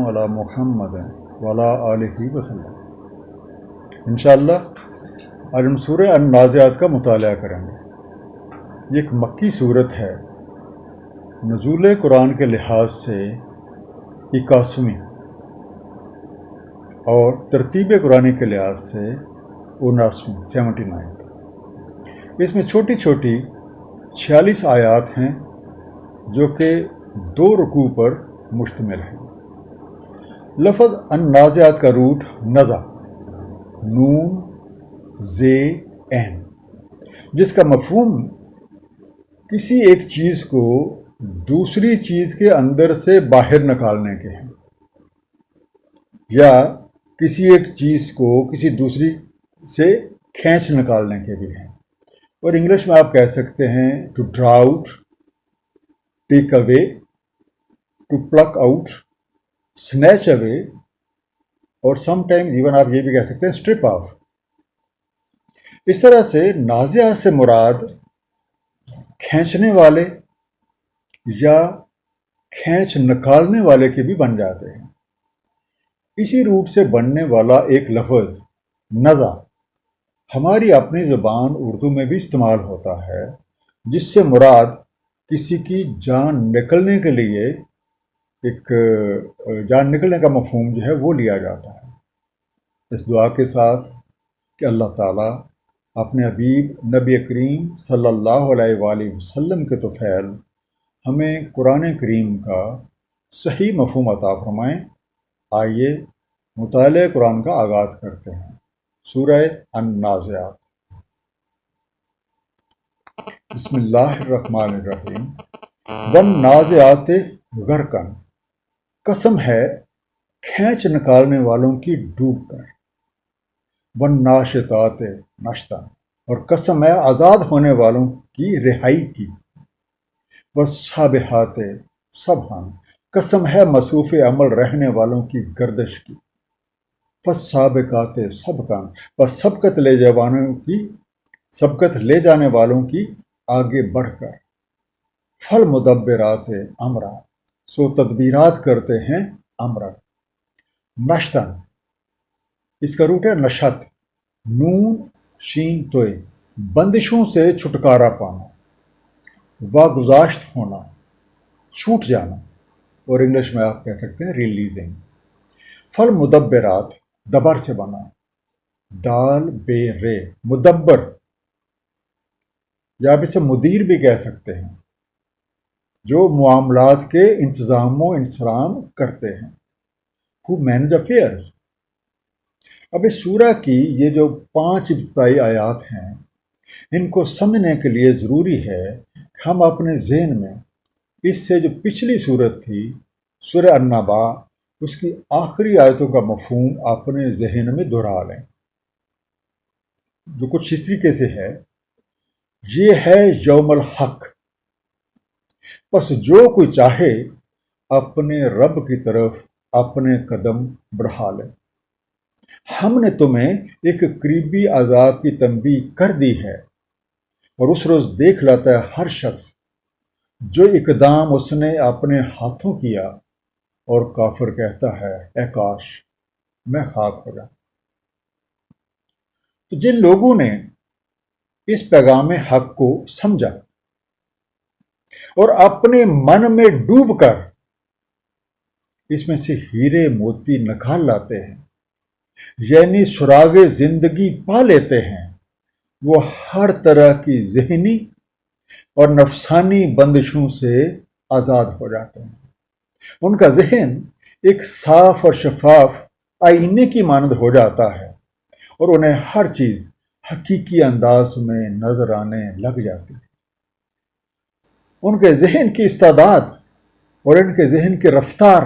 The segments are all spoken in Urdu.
علی محمد وعلی آلہ وسلم۔ انشاءاللہ آج ہم سورہ النازعات کا مطالعہ کریں گے۔ یہ ایک مکی صورت ہے، نزول قرآن کے لحاظ سے 81ویں اور ترتیب قرآن کے لحاظ سے 79ویں 79۔ اس میں چھوٹی چھوٹی 46 آیات ہیں جو کہ 2 رکوع پر مشتمل ہیں۔ لفظ النازعات کا روٹ نزع نون زے عین، جس کا مفہوم کسی ایک چیز کو دوسری چیز کے اندر سے باہر نکالنے کے ہیں، یا کسی ایک چیز کو کسی دوسری سے کھینچ نکالنے کے بھی ہیں۔ اور انگلش میں آپ کہہ سکتے ہیں to draw out, take away, to pluck out, snatch away, اور سم ٹائم ایون آپ یہ بھی کہہ سکتے ہیں اسٹرپ آف۔ اس طرح سے نازعات سے مراد کھینچنے والے یا کھینچ نکالنے والے کے بھی بن جاتے ہیں۔ اسی روٹ سے بننے والا ایک لفظ نزع ہماری اپنی زبان اردو میں بھی استعمال ہوتا ہے، جس سے مراد کسی کی جان نکلنے کے لیے ایک جان نکلنے کا مفہوم جو ہے وہ لیا جاتا ہے۔ اس دعا کے ساتھ کہ اللہ تعالیٰ اپنے حبیب نبی کریم صلی اللہ علیہ وآلہ وسلم کے طفیل ہمیں قرآن کریم کا صحیح مفہوم عطا فرمائیں۔ آئیے مطالعہ قرآن کا آغاز کرتے ہیں۔ سورہ النازعات۔ بسم اللہ الرحمن الرحیم۔ والنازعات غرقا، قسم ہے کھینچ نکالنے والوں کی ڈوب کر۔ والناشطات نشطا، اور قسم ہے آزاد ہونے والوں کی رہائی کی۔ والسابحات سبحا، قسم ہے مصروف عمل رہنے والوں کی گردش کی۔ فالسابقات سبقا، بس سبقت لے جانے والوں کی آگے بڑھ کر۔ فالمدبرات امرا، سو تدبیرات کرتے ہیں امرا۔ نشتن، اس کا روٹ ہے نشت، نون شین توئے، بندشوں سے چھٹکارا پانا، واگزاشت ہونا، چھوٹ جانا، اور انگلش میں آپ کہہ سکتے ہیں ریلیزنگ۔ فالمدبرات دبر سے بنا، دال بے رے، مدبر، یا آپ اسے مدیر بھی کہہ سکتے ہیں، جو معاملات کے انتظام و انصرام کرتے ہیں، who manage affairs۔ اب اس سورہ کی یہ جو 5 ابتدائی آیات ہیں، ان کو سمجھنے کے لیے ضروری ہے کہ ہم اپنے ذہن میں اس سے جو پچھلی سورت تھی سورہ النبا، اس کی آخری آیتوں کا مفہوم اپنے ذہن میں دہرا لیں، جو کچھ اس طریقے سے ہے: یہ ہے یوم الحق، پس جو کوئی چاہے اپنے رب کی طرف اپنے قدم بڑھا لے۔ ہم نے تمہیں ایک قریبی عذاب کی تنبیہ کر دی ہے، اور اس روز دیکھ لاتا ہے ہر شخص جو اقدام اس نے اپنے ہاتھوں کیا، اور کافر کہتا ہے اے کاش میں خاک ہو جاتا۔ تو جن لوگوں نے اس پیغام حق کو سمجھا اور اپنے من میں ڈوب کر اس میں سے ہیرے موتی نکال لاتے ہیں، یعنی سراغ زندگی پا لیتے ہیں، وہ ہر طرح کی ذہنی اور نفسانی بندشوں سے آزاد ہو جاتے ہیں۔ ان کا ذہن ایک صاف اور شفاف آئینے کی مانند ہو جاتا ہے، اور انہیں ہر چیز حقیقی انداز میں نظر آنے لگ جاتی ہے۔ ان کے ذہن کی استعداد اور ان کے ذہن کی رفتار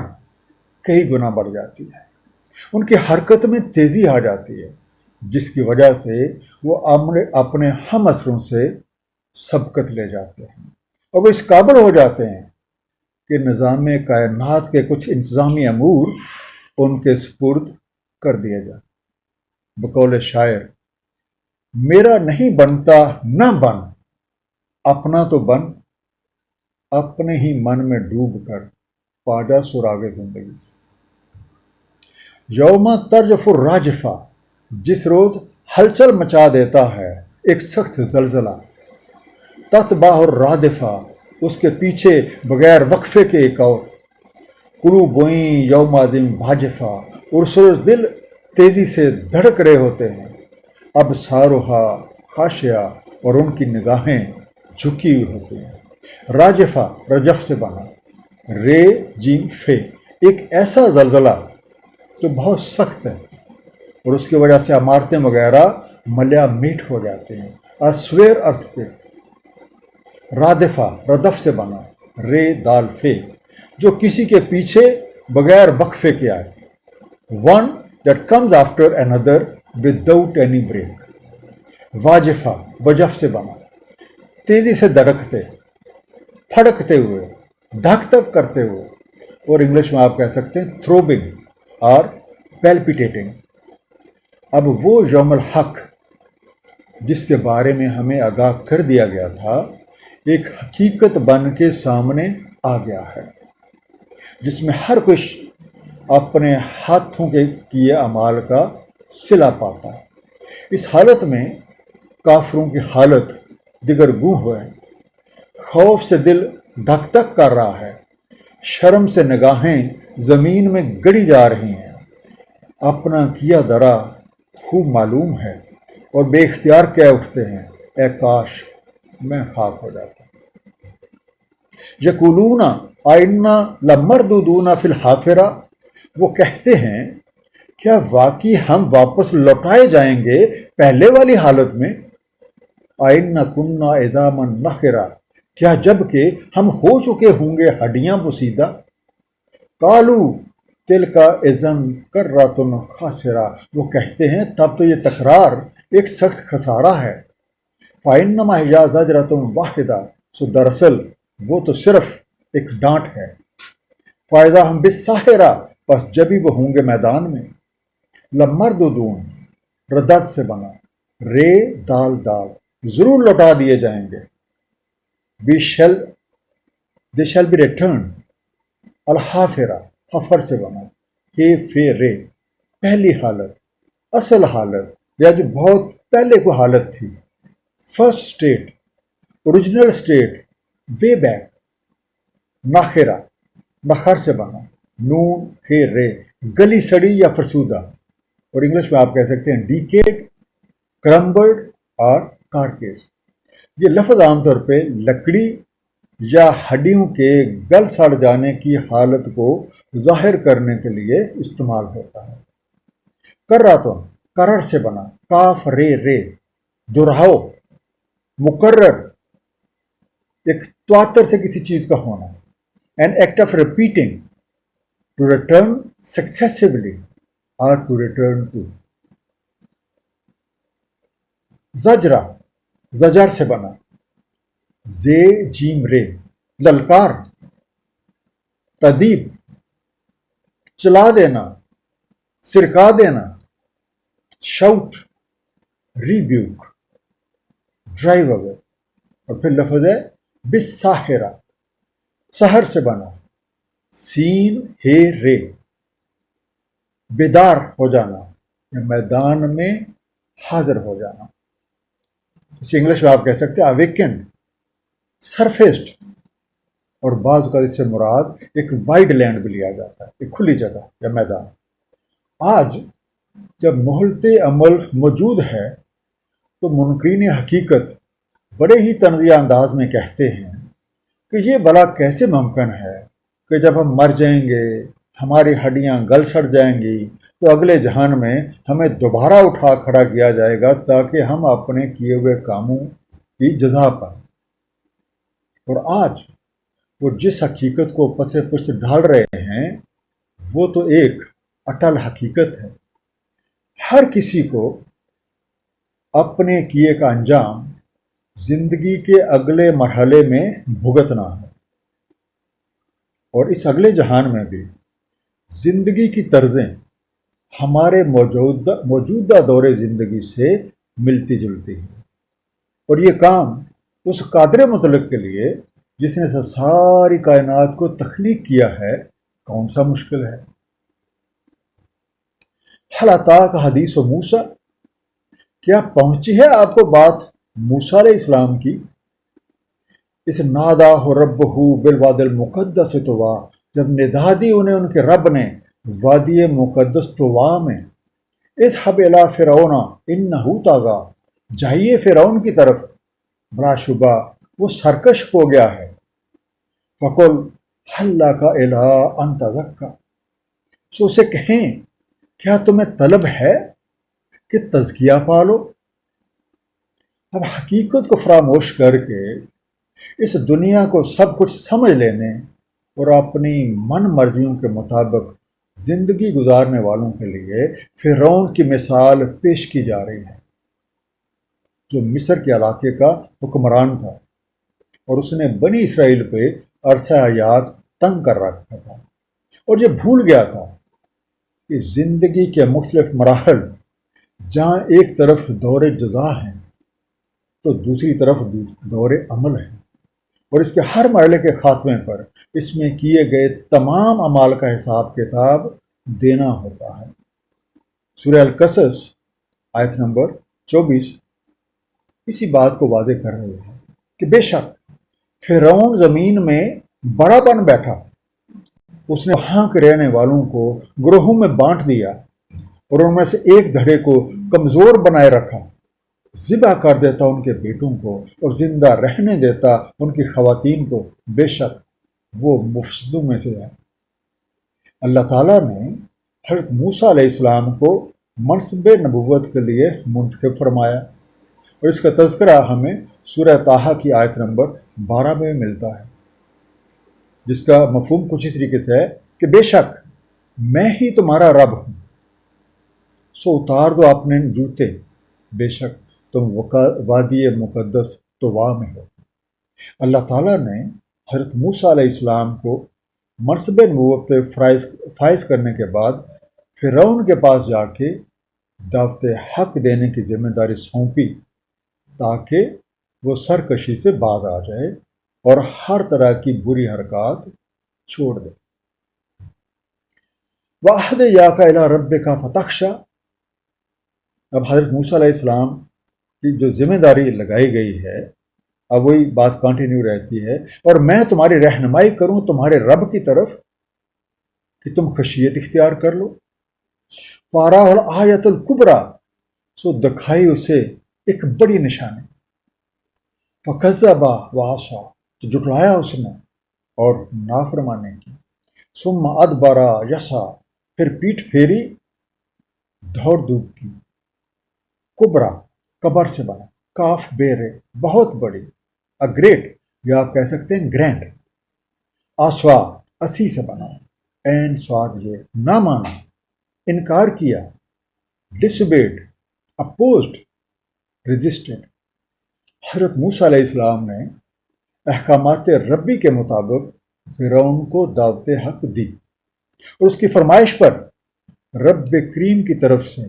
کئی گنا بڑھ جاتی ہے۔ ان کی حرکت میں تیزی آ جاتی ہے، جس کی وجہ سے وہ اپنے ہم عصروں سے سبقت لے جاتے ہیں، اور وہ اس قابل ہو جاتے ہیں کہ نظام کائنات کے کچھ انتظامی امور ان کے سپرد کر دیا جائے۔ بقول شاعر، میرا نہیں بنتا نہ بن، اپنا تو بن، اپنے ہی من میں ڈوب کر پا جا سراغ زندگی۔ یوم ترجف الراجفہ، جس روز ہلچل مچا دیتا ہے ایک سخت زلزلہ، تتبع الرادفہ، اس کے پیچھے بغیر وقفے کے ایک اور، قلوبیں یوم دن واجفہ، اور اس روز دل تیزی سے دھڑک رہے ہوتے ہیں، اب ساروہا خاشعہ، اور ان کی نگاہیں جھکی ہوئی ہوتی ہیں۔ راجفہ رجف سے بنا، رے جیم فے، ایک ایسا زلزلہ جو بہت سخت ہے اور اس کی وجہ سے عمارتیں وغیرہ ملیا میٹ ہو جاتے ہیں۔ اسویر ارتھ پہ، رادفہ ردف سے بنا، رے دال فے، جو کسی کے پیچھے بغیر وقفے کے آئے، one that comes after another without any break. واجفہ وجف سے بنا، تیزی سے دھڑکتے، پھڑکتے ہوئے، دھک دھک کرتے ہوئے، اور انگلش میں آپ کہہ سکتے ہیں تھروبنگ اور پیلپیٹیٹنگ۔ اب وہ یوم الحق جس کے بارے میں ہمیں آگاہ کر دیا گیا تھا، ایک حقیقت بن کے سامنے آ گیا ہے، جس میں ہر کوئی اپنے ہاتھوں کے کیے اعمال کا صلہ پاتا ہے۔ اس حالت میں کافروں کی حالت دیگر گوں ہے، خوف سے دل دھک دھک کر رہا ہے، شرم سے نگاہیں زمین میں گڑی جا رہی ہیں، اپنا کیا درا خوب معلوم ہے، اور بے اختیار کہہ اٹھتے ہیں، اے کاش میں خاک ہو جاتا۔ یقولون آئنا لمردودون فی الحافرہ، وہ کہتے ہیں کیا واقعی ہم واپس لوٹائے جائیں گے پہلے والی حالت میں؟ آئنا کننا عظاما نخرہ، کیا جب کہ ہم ہو چکے ہوں گے ہڈیاں بسیدہ؟ قالو تلک اذن کرۃ خاسرہ، وہ کہتے ہیں تب تو یہ تکرار ایک سخت خسارہ ہے۔ فإنما ہی زجرۃ واحدہ، سو دراصل وہ تو صرف ایک ڈانٹ ہے۔ فائدہ ہم بالساہرہ، پس جبھی وہ ہوں گے میدان میں۔ لمردودون ردد سے بنا، رے دال دال، ضرور لوٹا دیے جائیں گے۔ دے شیل بی ریٹرن، الحافرہ حفر سے بنا، ہے فے رے، پہلی حالت، اصل حالت، یا جو بہت پہلے کو حالت تھی، first state, original state, way back. ناخرہ نخر سے بنا، نون ہے رے، گلی سڑی یا فرسودہ، اور انگلش میں آپ کہہ سکتے ہیں ڈیکیڈ، کرمبلڈ اور کارکیس۔ یہ لفظ عام طور پہ لکڑی یا ہڈیوں کے گل سڑ جانے کی حالت کو ظاہر کرنے کے لیے استعمال ہوتا ہے۔ کراتن کرر سے بنا، کاف رے رے، دہراؤ، مکرر، ایک تواتر سے کسی چیز کا ہونا، an act of repeating, to return successively or to return to۔ زجرہ زجر سے بنا، زے جیم رے، للکار، تدیب، چلا دینا، سرکا دینا، شاؤٹ، ریبیوک، ڈرائیو اوے، اور پھر لفظ ہے بالساہرہ، سحر سے بنا، سین ہے رے، بیدار ہو جانا، میدان میں حاضر ہو جانا۔ اسے انگلش میں آپ کہہ سکتے ہیں اویکنڈ، سرفیسڈ، اور بعض اوقات اس سے مراد ایک وائڈ لینڈ بھی لیا جاتا ہے، ایک کھلی جگہ یا میدان۔ آج جب مہلت عمل موجود ہے تو منکرین حقیقت بڑے ہی طنزیہ انداز میں کہتے ہیں کہ یہ بھلا کیسے ممکن ہے کہ جب ہم مر جائیں گے، ہماری ہڈیاں گل سڑ جائیں گی، تو اگلے جہان میں ہمیں دوبارہ اٹھا کھڑا کیا جائے گا تاکہ ہم اپنے کیے ہوئے کاموں کی جزا پائیں۔ اور آج وہ جس حقیقت کو پس پشت ڈال رہے ہیں وہ تو ایک اٹل حقیقت ہے، ہر کسی کو اپنے کیے کا انجام زندگی کے اگلے مرحلے میں بھگتنا ہے، اور اس اگلے جہان میں بھی زندگی کی طرزیں ہمارے موجودہ دور زندگی سے ملتی جلتی ہیں، اور یہ کام اس قادر مطلق کے لیے جس نے ساری کائنات کو تخلیق کیا ہے کون سا مشکل ہے۔ حل اتاک حدیث و موسیٰ، کیا پہنچی ہے آپ کو بات موسیٰ علیہ السلام کی؟ اس نادا ہو رب ہو بالواد المقدس طوا، جب ندا دی انہیں ان کے رب نے وادی مقدس طوا میں، اذهب الی فرعون انہ طغی، جائیے فرعون کی طرف، بلا شبہ وہ سرکش ہو گیا ہے، فقل هل لک الی ان تزکی، سو اسے کہیں کیا تمہیں طلب ہے کہ تزکیہ پالو؟ اب حقیقت کو فراموش کر کے اس دنیا کو سب کچھ سمجھ لینے اور اپنی من مرضیوں کے مطابق زندگی گزارنے والوں کے لیے فرعون کی مثال پیش کی جا رہی ہے، جو مصر کے علاقے کا حکمران تھا اور اس نے بنی اسرائیل پہ عرصہ حیات تنگ کر رکھا تھا، اور یہ بھول گیا تھا کہ زندگی کے مختلف مراحل جہاں ایک طرف دور جزا ہے تو دوسری طرف دور عمل ہے، اور اس کے ہر مرحلے کے خاتمے پر اس میں کیے گئے تمام اعمال کا حساب کتاب دینا ہوتا ہے۔ سورہ القصص آیت نمبر 24 اسی بات کو واضح کر رہی ہے کہ بے شک فرعون زمین میں بڑا بن بیٹھا، اس نے وہاں کے رہنے والوں کو گروہوں میں بانٹ دیا اور ان میں سے ایک دھڑے کو کمزور بنائے رکھا، ذبح کر دیتا ان کے بیٹوں کو اور زندہ رہنے دیتا ان کی خواتین کو، بے شک وہ مفسدوں میں سے ہے۔ اللہ تعالیٰ نے حضرت موسیٰ علیہ السلام کو منصب نبوت کے لیے منتخب فرمایا، اور اس کا تذکرہ ہمیں سورہ طٰہٰ کی آیت نمبر 12 میں ملتا ہے، جس کا مفہوم کچھ اس طریقے سے ہے کہ بے شک میں ہی تمہارا رب ہوں، سو اتار دو اپنے جوتے، بے شک تم وادی مقدس طوا میں ہو۔ اللہ تعالیٰ نے حضرت موسیٰ علیہ السلام کو منصب نبوت پہ فائز کرنے کے بعد فرعون کے پاس جا کے دعوت حق دینے کی ذمہ داری سونپی، تاکہ وہ سرکشی سے باز آ جائے اور ہر طرح کی بری حرکات چھوڑ دے۔ وَأَحْدِ یاک الی ربک فتخشی، اب حضرت موسیٰ علیہ السلام کی جو ذمہ داری لگائی گئی ہے، اب وہی بات کنٹینیو رہتی ہے، اور میں تمہاری رہنمائی کروں تمہارے رب کی طرف کہ تم خشیت اختیار کر لو۔ فَأَرَاهُ الْآیَةَ الْکُبْریٰ، سو دکھائی اسے ایک بڑی نشانی۔ فَكَذَّبَ وَعَصَىٰ، تو جھٹلایا اس نے اور نافرمانی کی۔ ثُمَّ أَدْبَرَ يَسْعَىٰ، پھر پیٹھ پھیری دوڑ دھوپ کی۔ کبرا کبر سے بنا، کاف بیرے بہت بڑی، گریٹ یا آپ کہہ سکتے ہیں گرینڈ، آسوا اسی سے بنا، این سواد یہ نہ مانا، انکار کیا، ڈسبیڈ، اپوزڈ، ریزسٹڈ۔ حضرت موسیٰ علیہ السلام نے احکامات ربی کے مطابق فرعون کو دعوت حق دی، اور اس کی فرمائش پر رب کریم کی طرف سے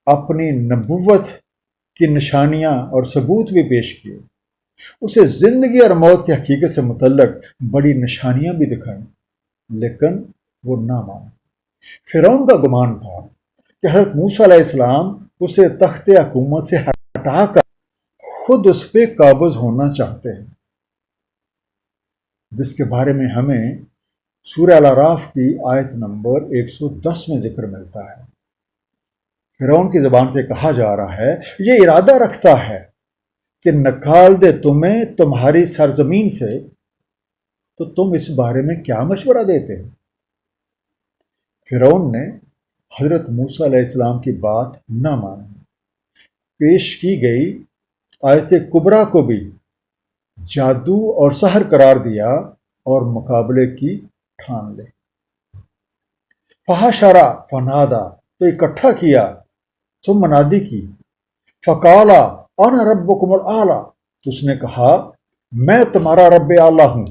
اپنی نبوت کی نشانیاں اور ثبوت بھی پیش کیے، اسے زندگی اور موت کی حقیقت سے متعلق بڑی نشانیاں بھی دکھائیں، لیکن وہ نہ مانا۔ فرعون کا گمان تھا کہ حضرت موسیٰ علیہ السلام اسے تخت حکومت سے ہٹا کر خود اس پہ قابض ہونا چاہتے ہیں، جس کے بارے میں ہمیں سورہ الاعراف کی آیت نمبر 110 میں ذکر ملتا ہے۔ فرعون کی زبان سے کہا جا رہا ہے، یہ ارادہ رکھتا ہے کہ نکال دے تمہیں تمہاری سرزمین سے، تو تم اس بارے میں کیا مشورہ دیتے ہو؟ فرعون نے حضرت موسیٰ علیہ السلام کی بات نہ مانی، پیش کی گئی آیت کبریٰ کو بھی جادو اور سحر قرار دیا اور مقابلے کی ٹھان لے۔ فحشر فنادا، تو اکٹھا کیا، ثم منادی کی، فقال انا ربکم الاعلی، تو اس نے کہا میں تمہارا رب اعلیٰ ہوں۔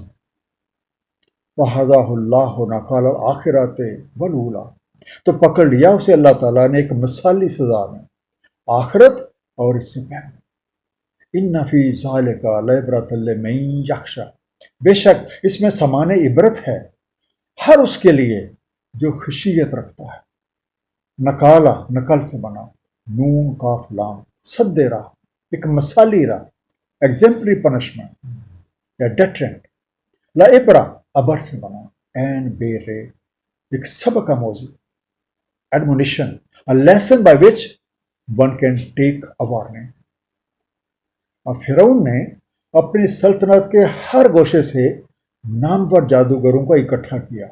فَأَخَذَهُ اللَّهُ نَكَالَ الْآخِرَةِ وَالْأُولَىٰ، تو پکڑ لیا اسے اللہ تعالیٰ نے ایک مثالی سزا میں، آخرت اور اس سے پہلے۔ اِنَّ فِي ذَلِكَ لَعِبْرَةً لِّمَن یَخْشَىٰ، بے شک اس میں سامان عبرت ہے ہر اس کے لیے جو خشیت رکھتا ہے۔ نکالا نقل سے بنا، نون کاف لام، سد راہ، ایک مثالی راہ، ایگزمپلری پنشمنٹ یا ڈیٹرنٹ. لا ابرا ابر سے بنا، این بے رے، ایک سبق کا موضوع، admonition, a lesson by which one can take a warning. اور فرعون نے اپنی سلطنت کے ہر گوشے سے نامور جادوگروں کو اکٹھا کیا،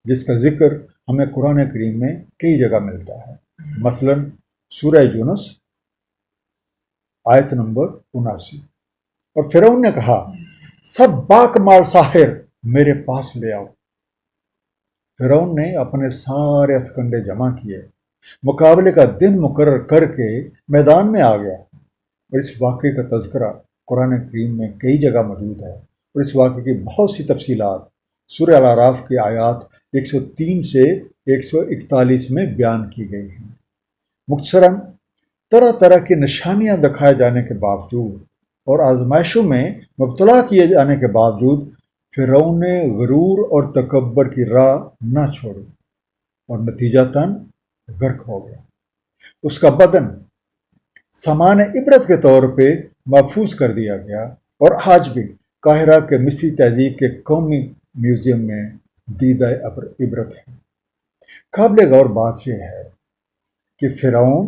جس کا ذکر ہمیں قرآن کریم میں کئی جگہ ملتا ہے. مثلا سورہ یونس آیت نمبر 79. اور فرعون نے کہا، سب باکمال ساحر میرے پاس لے آؤ. فرعون نے اپنے سارے ہتھکنڈے جمع کیے، مقابلے کا دن مقرر کر کے میدان میں آ گیا. اور اس واقعے کا تذکرہ قرآن کریم میں کئی جگہ موجود ہے، اور اس واقعے کی بہت سی تفصیلات سورہ الاعراف کی آیات 103 سے 141 میں بیان کی گئی ہیں. مختصراً طرح طرح کی نشانیاں دکھائے جانے کے باوجود اور آزمائشوں میں مبتلا کیے جانے کے باوجود فرعون نے غرور اور تکبر کی راہ نہ چھوڑی اور نتیجتاً غرق ہو گیا. اس کا بدن سامان عبرت کے طور پہ محفوظ کر دیا گیا، اور آج بھی قاہرہ کے مصری تہذیب کے قومی میوزیم میں دیدہ عبرت ہے. قابل غور بات یہ ہے کہ فرعون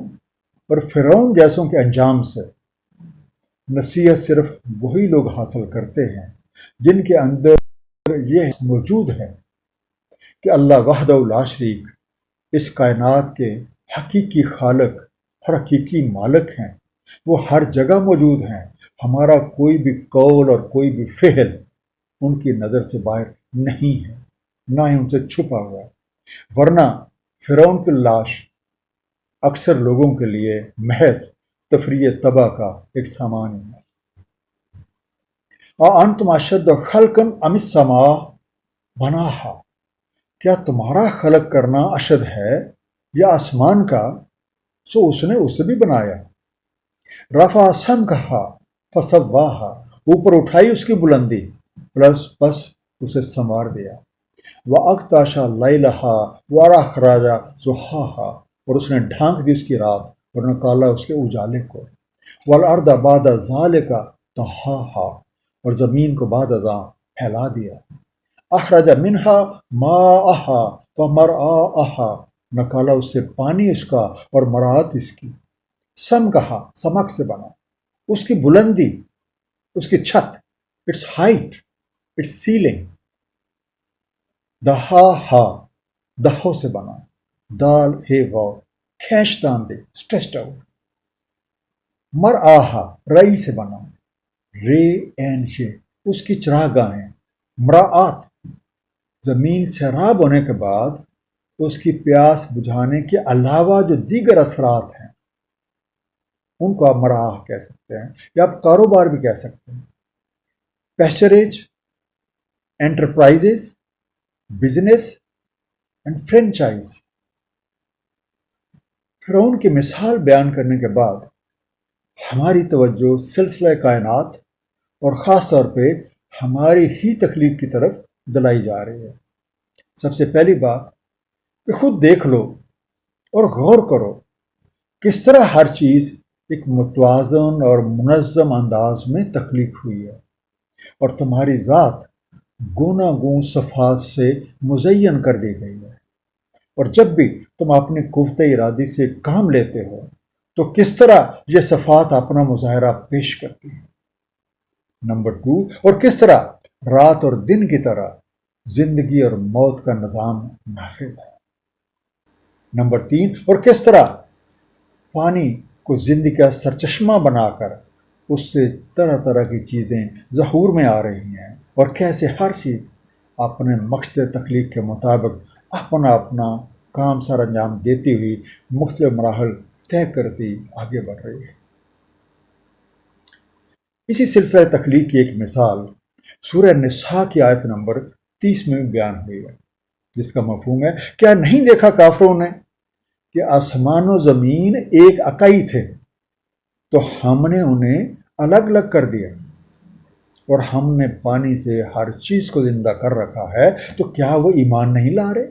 اور فرعون جیسوں کے انجام سے نصیحت صرف وہی لوگ حاصل کرتے ہیں جن کے اندر یہ موجود ہے کہ اللہ وحدہ لا شریک اس کائنات کے حقیقی خالق اور حقیقی مالک ہیں. وہ ہر جگہ موجود ہیں. ہمارا کوئی بھی قول اور کوئی بھی فعل ان کی نظر سے باہر نہیں ہے، نہ ہی ان سے چھپا ہوا ہے. ورنہ فرعون کی لاش اکثر لوگوں کے لیے محض تفریح تباہ کا ایک سامان ہے. انتم اشد خلقا ام السماء بناہا، کیا تمہارا خلق کرنا اشد ہے یا آسمان کا؟ سو اس نے اسے بھی بنایا. رفع سمکہا فسواہا، اوپر اٹھائی اس کی بلندی بس اسے سنوار دیا. وَأَغْطَشَ لَيْلَهَا وَأَخْرَجَ ضُحَاهَا، اور اس نے ڈھانک دی اس کی رات اور نکالا اس کے اجالے کو. وَالْأَرْضَ بَعْدَ ذَلِكَ طَحَاهَا، اور زمین کو بعد ازاں پھیلا دیا. أَخْرَجَ مِنْهَا مَاءَهَا وَمَرْعَاءَهَا، نکالا اس سے پانی اس کا اور مراعات اس کی. سم کہا، سمک سے بنا، اس کی بلندی، اس کی چھت، it's height, it's selling. Duha, دہو سے بنا، دال ہے واو، کھینچتان دے، اسٹریچڈ آؤٹ. مرآہا، رئی سے بنا، رے این شے، اس کی چراگاہیں. مراعات، زمین سیراب ہونے کے بعد اس کی پیاس بجھانے کے علاوہ جو دیگر اثرات ہیں ان کو آپ مراح کہہ سکتے ہیں، یا آپ کاروبار بھی کہہ سکتے ہیں. پیسچریج، انٹرپرائزز، بزنس اینڈ فرینچائز. فرعون کی مثال بیان کرنے کے بعد ہماری توجہ سلسلہ کائنات اور خاص طور پہ ہماری ہی تخلیق کی طرف دلائی جا رہی ہے. سب سے پہلی بات کہ خود دیکھ لو اور غور کرو کس طرح ہر چیز ایک متوازن اور منظم انداز میں تخلیق ہوئی ہے، اور تمہاری ذات گوناگون صفات سے مزین کر دی گئی ہے. اور جب بھی تم اپنی قوت ارادی سے کام لیتے ہو تو کس طرح یہ صفات اپنا مظاہرہ پیش کرتی ہیں. نمبر 2، اور کس طرح رات اور دن کی طرح زندگی اور موت کا نظام نافذ ہے. نمبر 3، اور کس طرح پانی کو زندگی کا سرچشمہ بنا کر اس سے طرح طرح کی چیزیں ظہور میں آ رہی ہیں، اور کیسے ہر چیز اپنے مقصد تخلیق کے مطابق اپنا اپنا کام سر انجام دیتی ہوئی مختلف مراحل طے کرتی آگے بڑھ رہی ہے. اسی سلسلہ تخلیق کی ایک مثال سورہ نساء کی آیت نمبر 30 میں بیان ہوئی ہے، جس کا مفہوم ہے، کیا نہیں دیکھا کافروں نے کہ آسمان و زمین ایک اکائی تھے تو ہم نے انہیں الگ الگ کر دیا، اور ہم نے پانی سے ہر چیز کو زندہ کر رکھا ہے، تو کیا وہ ایمان نہیں لا رہے؟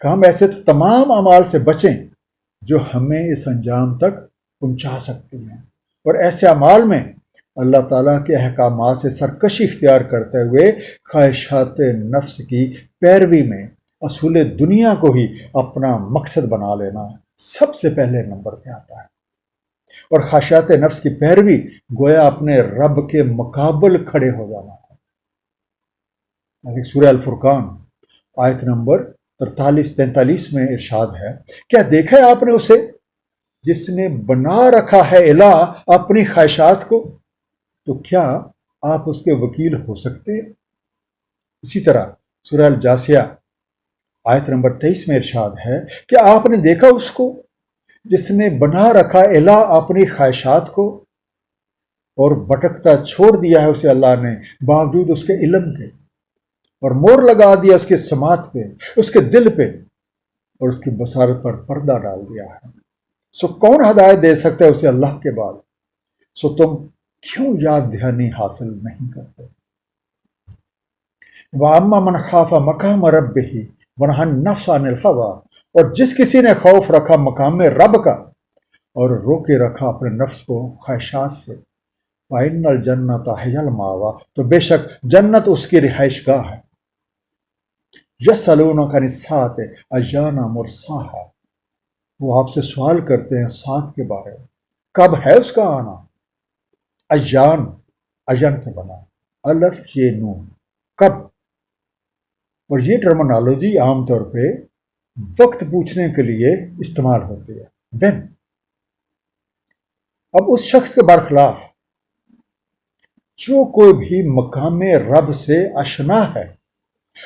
کہ ہم ایسے تمام اعمال سے بچیں جو ہمیں اس انجام تک پہنچا سکتی ہیں، اور ایسے اعمال میں اللہ تعالیٰ کے احکامات سے سرکشی اختیار کرتے ہوئے خواہشات نفس کی پیروی میں اصول دنیا کو ہی اپنا مقصد بنا لینا سب سے پہلے نمبر پہ آتا ہے، اور خواہشات نفس کی پیروی گویا اپنے رب کے مقابل کھڑے ہو جانا ہے۔ سورہ الفرقان آیت نمبر 43 میں ارشاد ہے، کیا دیکھا ہے آپ نے اسے جس نے بنا رکھا ہے الہ اپنی خواہشات کو، تو کیا آپ اس کے وکیل ہو سکتے ہیں؟ اسی طرح سورہ الجاسیہ آیت نمبر 23 میں ارشاد ہے، کیا آپ نے دیکھا اس کو جس نے بنا رکھا الہ اپنی خواہشات کو، اور بھٹکتا چھوڑ دیا ہے اسے اللہ نے باوجود اس کے علم کے، اور مور لگا دیا اس کے سماعت پہ، اس کے دل پہ، اور اس کی بصارت پر پردہ ڈال دیا ہے۔ سو کون ہدایت دے سکتا ہے اسے اللہ کے بعد؟ سو تم کیوں یاد دہانی حاصل نہیں کرتے؟ وَأَمَّا مَنْ خَافَ مَقَامَ رَبِّهِ وَنَهَا النَّفْسَ عَنِ الْهَوَىٰ، اور جس کسی نے خوف رکھا مقام رب کا اور روکے رکھا اپنے نفس کو خواہشات سے، فَإِنَّ الْجَنَّةَ هِيَ الْمَأْوَىٰ، تو بے شک جنت اس کی رہائش گاہ ہے۔ يَسْأَلُونَكَ عَنِ السَّاعَةِ أَيَّانَ مُرْسَاهَا، وہ آپ سے سوال کرتے ہیں ساتھ کے بارے میں، کب ہے اس کا آنا؟ ایان، ایان سے بنا، الف یہ نون، کب؟ اور یہ ٹرمنالوجی عام طور پہ وقت پوچھنے کے لیے استعمال ہوتی ہے، when۔ اب اس شخص کے برخلاف جو کوئی بھی مقام رب سے آشنا ہے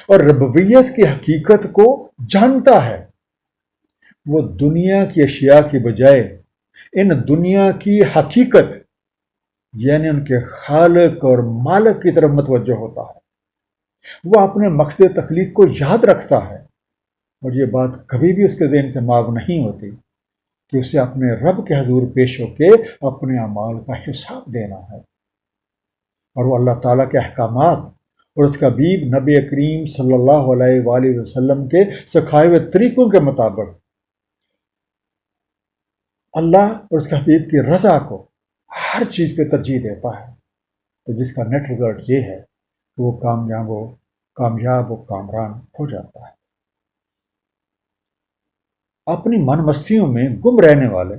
اور ربوبیت کی حقیقت کو جانتا ہے، وہ دنیا کی اشیاء کی بجائے ان دنیا کی حقیقت یعنی ان کے خالق اور مالک کی طرف متوجہ ہوتا ہے۔ وہ اپنے مقصد تخلیق کو یاد رکھتا ہے، اور یہ بات کبھی بھی اس کے ذہن سے معاف نہیں ہوتی کہ اسے اپنے رب کے حضور پیش ہو کے اپنے اعمال کا حساب دینا ہے، اور وہ اللہ تعالیٰ کے احکامات اور اس کا حبیب نبی کریم صلی اللہ علیہ وآلہ وسلم کے سکھائے ہوئے طریقوں کے مطابق اللہ اور اس کے حبیب کی رضا کو ہر چیز پہ ترجیح دیتا ہے، تو جس کا نیٹ رزلٹ یہ ہے کہ وہ کامیاب و کامران ہو جاتا ہے۔ اپنی من مستیوں میں گم رہنے والے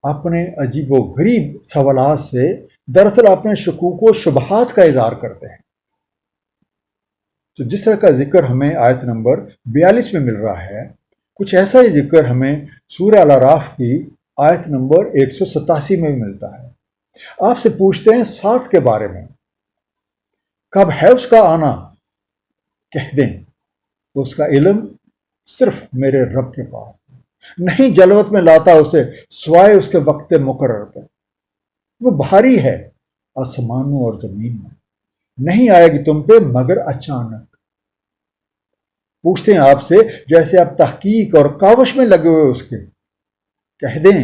اپنے عجیب و غریب سوالات سے دراصل اپنے شکوک و شبہات کا اظہار کرتے ہیں۔ تو جس طرح کا ذکر ہمیں آیت نمبر 42 میں مل رہا ہے، کچھ ایسا ہی ذکر ہمیں سورہ الاعراف کی آیت نمبر 187 میں بھی ملتا ہے۔ آپ سے پوچھتے ہیں ساتھ کے بارے میں، کب ہے اس کا آنا؟ کہہ دیں اس کا علم صرف میرے رب کے پاس ہے، نہیں جلوت میں لاتا اسے سوائے اس کے وقت مقرر پر۔ وہ بھاری ہے آسمانوں اور زمین میں، نہیں آئے گی تم پہ مگر اچانک۔ پوچھتے ہیں آپ سے جیسے آپ تحقیق اور کاوش میں لگے ہوئے اس کے، کہہ دیں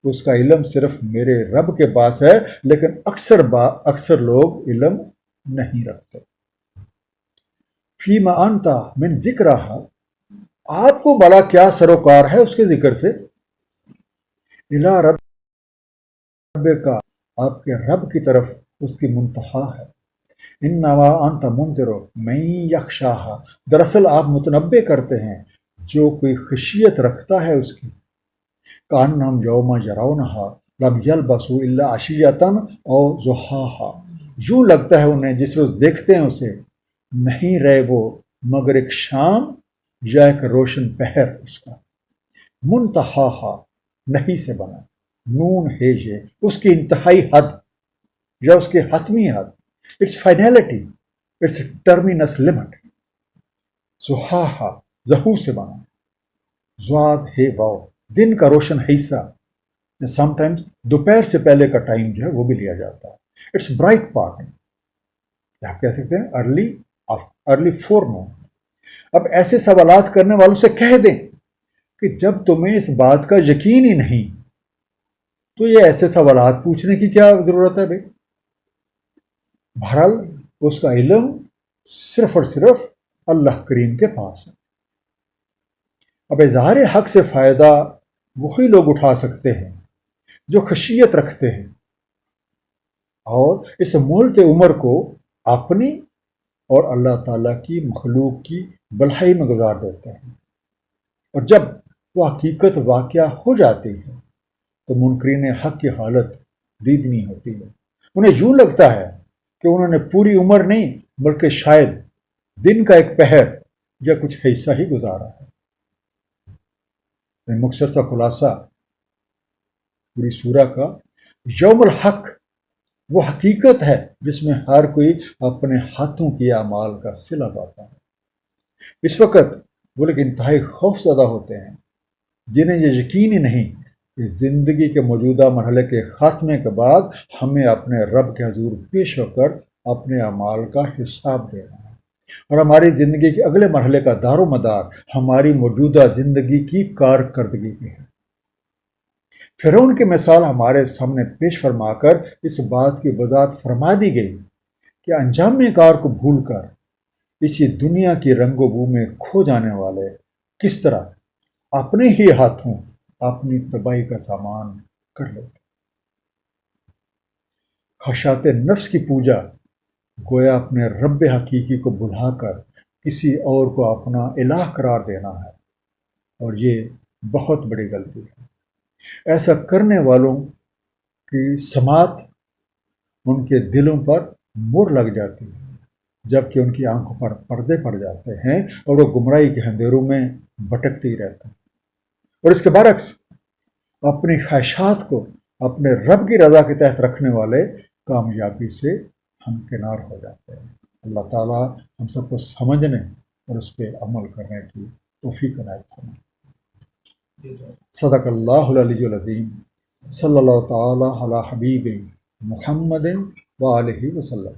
اس کا علم صرف میرے رب کے پاس ہے، لیکن اکثر لوگ علم نہیں رکھتے۔ فیما انتا من ذکرہا، آپ کو بھلا کیا سروکار ہے اس کے ذکر سے؟ الی رب کا، آپ کے رب کی طرف اس کی منتہا ہے۔ انما انت منذر من یخشاہا، دراصل آپ متنبع کرتے ہیں جو کوئی خشیت رکھتا ہے اس کی۔ کانہم یوم یرونہا لم یلبسوا الا عشیۃ او ضحاہا، یوں لگتا ہے انہیں جس روز دیکھتے ہیں اسے نہیں رہے وہ مگر ایک شام یا ایک روشن پہر اس کا۔ منتہاہا نہیں سے بنا، نون ہے یہ اس کی انتہائی حد یا اس کی حتمی حد، it's finality, it's terminus limit. ضحاہا ظہو سے بنا، زواد ہے واو دن کا روشن حصہ، سم ٹائمز دوپہر سے پہلے کا ٹائم جو ہے وہ بھی لیا جاتا ہے، اٹس برائٹ پارٹ، آپ کہہ سکتے ہیں ارلی فور نون۔ اب ایسے سوالات کرنے والوں سے کہہ دیں کہ جب تمہیں اس بات کا یقین ہی نہیں تو یہ ایسے سوالات پوچھنے کی کیا ضرورت ہے بھائی؟ بہرحال اس کا علم صرف اور صرف اللہ کریم کے پاس ہے۔ اب اظہار حق سے فائدہ وہی لوگ اٹھا سکتے ہیں جو خشیت رکھتے ہیں اور اس مہلت عمر کو اپنی اور اللہ تعالیٰ کی مخلوق کی بھلائی میں گزار دیتے ہیں، اور جب وہ حقیقت واقعہ ہو جاتی ہے تو منکرین حق کی حالت دیدنی ہوتی ہے۔ انہیں یوں لگتا ہے کہ انہوں نے پوری عمر نہیں بلکہ شاید دن کا ایک پہر یا کچھ حصہ ہی گزارا ہے۔ مختصر خلاصہ پوری سورہ کا، یوم الحق وہ حقیقت ہے جس میں ہر کوئی اپنے ہاتھوں کی اعمال کا صلہ پاتا ہے۔ اس وقت وہ لوگ انتہائی خوف زدہ ہوتے ہیں جنہیں یہ یقین ہی نہیں کہ زندگی کے موجودہ مرحلے کے خاتمے کے بعد ہمیں اپنے رب کے حضور پیش ہو کر اپنے اعمال کا حساب دینا ہے، اور ہماری زندگی کے اگلے مرحلے کا دار و مدار ہماری موجودہ زندگی کی کارکردگی پہ ہے۔ فرعون کی مثال ہمارے سامنے پیش فرما کر اس بات کی وضاحت فرما دی گئی کہ انجام کار کو بھول کر اسی دنیا کی رنگ و بو میں کھو جانے والے کس طرح اپنے ہی ہاتھوں اپنی تباہی کا سامان کر لیتے۔ خواہشات نفس کی پوجا گویا اپنے رب حقیقی کو بھلا کر کسی اور کو اپنا الہ قرار دینا ہے، اور یہ بہت بڑی غلطی ہے۔ ایسا کرنے والوں کی سماعت ان کے دلوں پر مہر لگ جاتی ہے، جبکہ ان کی آنکھوں پر پردے پڑ جاتے ہیں اور وہ گمراہی کے اندھیروں میں بھٹکتے ہی رہتے ہیں۔ اور اس کے برعکس اپنی خواہشات کو اپنے رب کی رضا کے تحت رکھنے والے کامیابی سے ہمکنار ہو جاتے ہیں۔ اللہ تعالیٰ ہم سب کو سمجھنے اور اس پہ عمل کرنے کی توفیق عنایت فرمائے۔ صدق اللہ العلی العظیم، صلی اللہ تعالیٰ علی حبیب محمد وآلہ وسلم۔